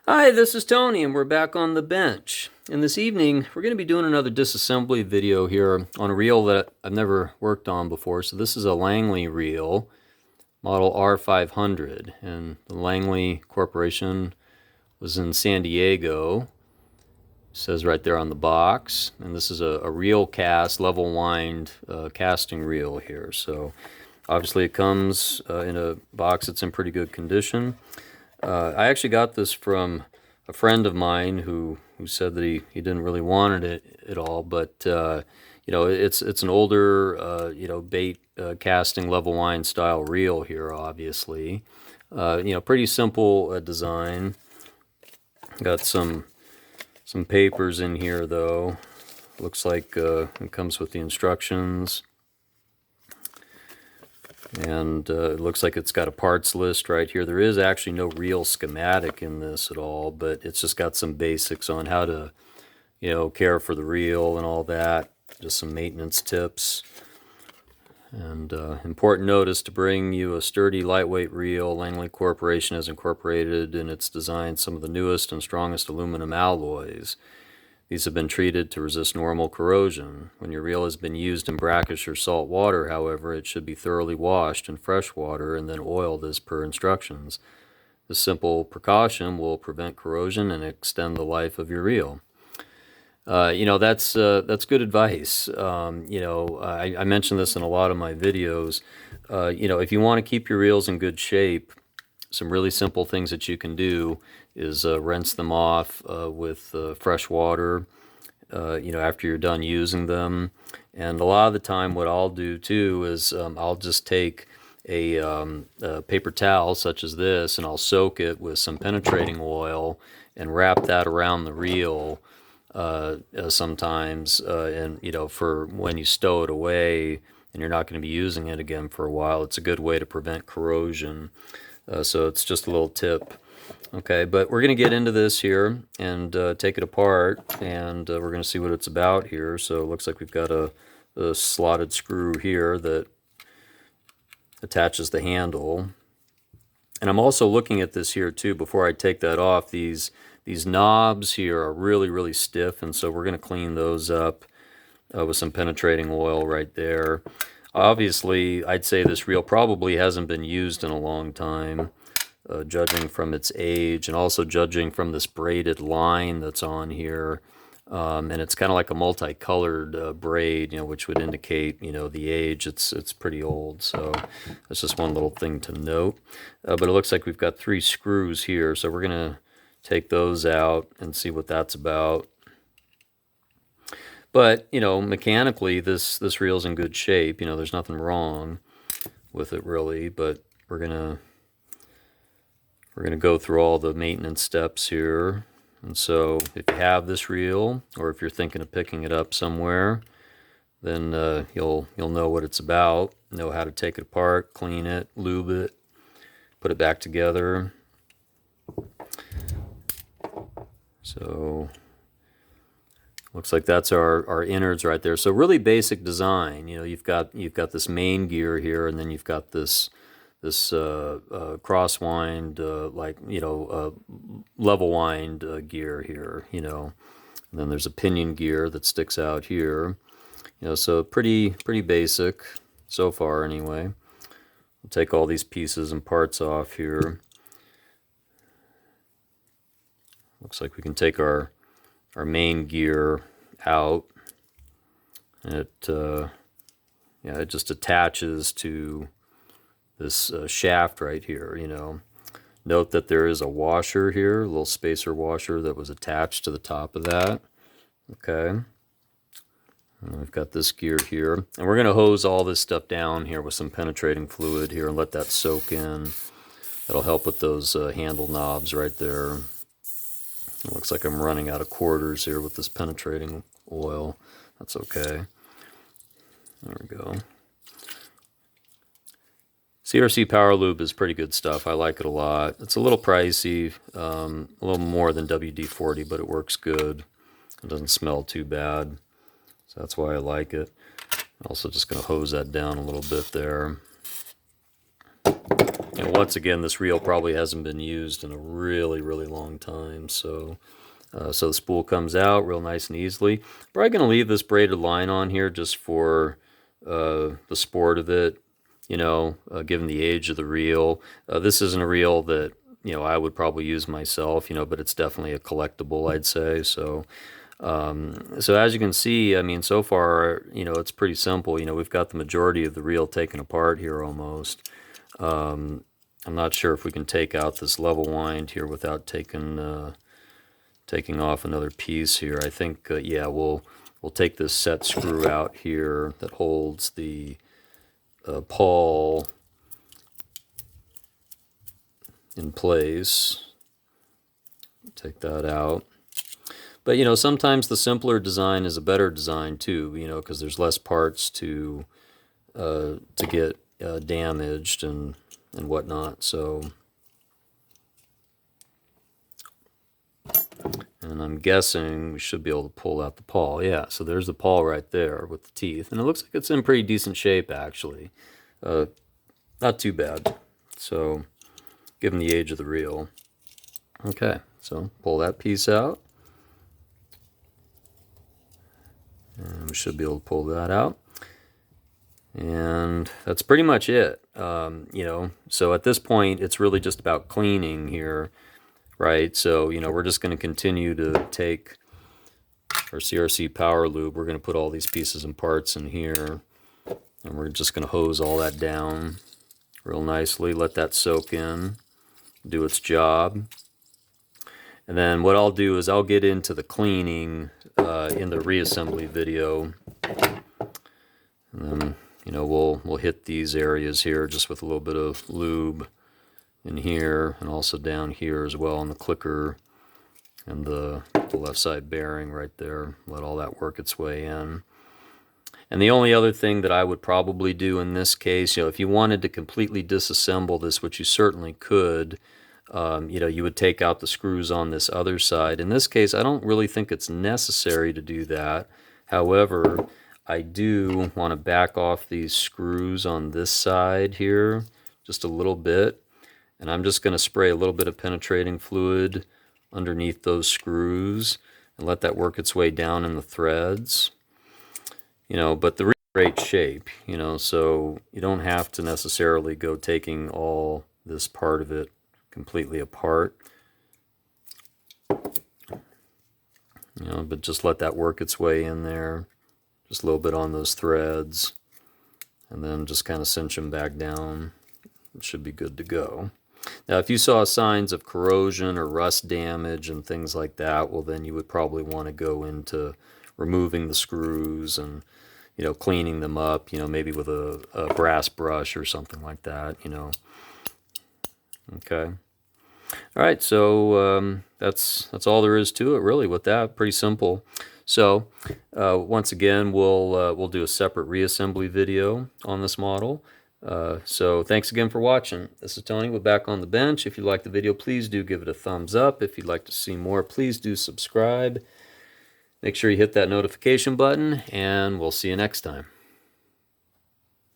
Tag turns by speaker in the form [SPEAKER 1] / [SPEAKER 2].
[SPEAKER 1] Hi, this is Tony, and we're back on the bench. And this evening, we're going to be doing another disassembly video here on a reel that I've never worked on before. So this is a Langley reel, model R-500, and the Langley Corporation was in San Diego. It says right there on the box. And this is a Reelcast Levelwind casting reel here. So obviously it comes in a box that's in pretty good condition. I actually got this from a friend of mine who said that he didn't really want it at all, but it's an older bait casting level wind style reel here, obviously. Pretty simple design. Got some papers in here though. Looks like it comes with the instructions. And it looks like it's got a parts list right here. There is actually no real schematic in this at all, but it's just got some basics on how to, care for the reel and all that. Just some maintenance tips. And important notice to bring you a sturdy, lightweight reel. Langley Corporation has incorporated in its design some of the newest and strongest aluminum alloys. These have been treated to resist normal corrosion. When your reel has been used in brackish or salt water, however, it should be thoroughly washed in fresh water and then oiled as per instructions. This simple precaution will prevent corrosion and extend the life of your reel. That's good advice. I mention this in a lot of my videos. If you want to keep your reels in good shape, some really simple things that you can do is rinse them off with fresh water, after you're done using them. And a lot of the time what I'll do too is I'll just take a paper towel such as this and I'll soak it with some penetrating oil and wrap that around the reel sometimes, for when you stow it away and you're not going to be using it again for a while. It's a good way to prevent corrosion. So it's just a little tip. Okay, but we're going to get into this here and take it apart, and we're going to see what it's about here. So it looks like we've got a slotted screw here that attaches the handle. And I'm also looking at this here too before I take that off. These knobs here are really, really stiff, and so we're going to clean those up with some penetrating oil right there. Obviously, I'd say this reel probably hasn't been used in a long time. Judging from its age and also judging from this braided line that's on here. And it's kind of like a multicolored braid, which would indicate, the age. It's pretty old, so that's just one little thing to note. But it looks like we've got 3 screws here, so we're going to take those out and see what that's about. But, mechanically, this reel's in good shape. There's nothing wrong with it really, but we're going to go through all the maintenance steps here. And so if you have this reel, or if you're thinking of picking it up somewhere, then you'll know what it's about, know how to take it apart, clean it, lube it, put it back together. So looks like that's our innards right there. So really basic design. You've got this main gear here, and then you've got this crosswind, level wind gear here, and then there's a pinion gear that sticks out here, so pretty basic so far anyway. We'll take all these pieces and parts off here. Looks like we can take our main gear out, and it just attaches to this shaft right here. Note that there is a washer here, a little spacer washer that was attached to the top of that. Okay, and we've got this gear here, and we're going to hose all this stuff down here with some penetrating fluid here and let that soak in. That'll help with those handle knobs right there. It looks like I'm running out of quarters here with this penetrating oil. That's okay. There we go. CRC Power Lube is pretty good stuff. I like it a lot. It's a little pricey, a little more than WD-40, but it works good. It doesn't smell too bad, so that's why I like it. I'm also just going to hose that down a little bit there. And once again, this reel probably hasn't been used in a really, really long time. So so the spool comes out real nice and easily. Probably going to leave this braided line on here just for the sport of it, given the age of the reel. This isn't a reel that, I would probably use myself, but it's definitely a collectible, I'd say. So, so as you can see, I mean, so far, it's pretty simple. We've got the majority of the reel taken apart here almost. I'm not sure if we can take out this level wind here without taking off another piece here. I think, yeah, we'll take this set screw out here that holds the pawl in place. Take that out. But, sometimes the simpler design is a better design too, because there's less parts to get damaged and whatnot. So, and I'm guessing we should be able to pull out the pawl. Yeah, so there's the pawl right there with the teeth. And it looks like it's in pretty decent shape, actually. Not too bad. So, given the age of the reel. Okay, so pull that piece out. And we should be able to pull that out. And that's pretty much it. So at this point, it's really just about cleaning here, right? So, we're just going to continue to take our CRC power lube. We're going to put all these pieces and parts in here. And we're just going to hose all that down real nicely. Let that soak in, do its job. And then what I'll do is I'll get into the cleaning in the reassembly video. And then, we'll hit these areas here just with a little bit of lube in here and also down here as well on the clicker and the left side bearing right there. Let all that work its way in. And the only other thing that I would probably do in this case, if you wanted to completely disassemble this, which you certainly could, you would take out the screws on this other side. In this case, I don't really think it's necessary to do that. However, I do want to back off these screws on this side here just a little bit. And I'm just going to spray a little bit of penetrating fluid underneath those screws and let that work its way down in the threads. But the great shape, so you don't have to necessarily go taking all this part of it completely apart. But just let that work its way in there. Just a little bit on those threads. And then just kind of cinch them back down. It should be good to go. Now, if you saw signs of corrosion or rust damage and things like that, well, then you would probably want to go into removing the screws and, cleaning them up, maybe with a brass brush or something like that, Okay. All right, so that's all there is to it, really, with that. Pretty simple. So, once again, we'll do a separate reassembly video on this model. So thanks again for watching. This is Tony with Back on the Bench. If you liked the video, please do give it a thumbs up. If you'd like to see more, please do subscribe. Make sure you hit that notification button, and we'll see you next time.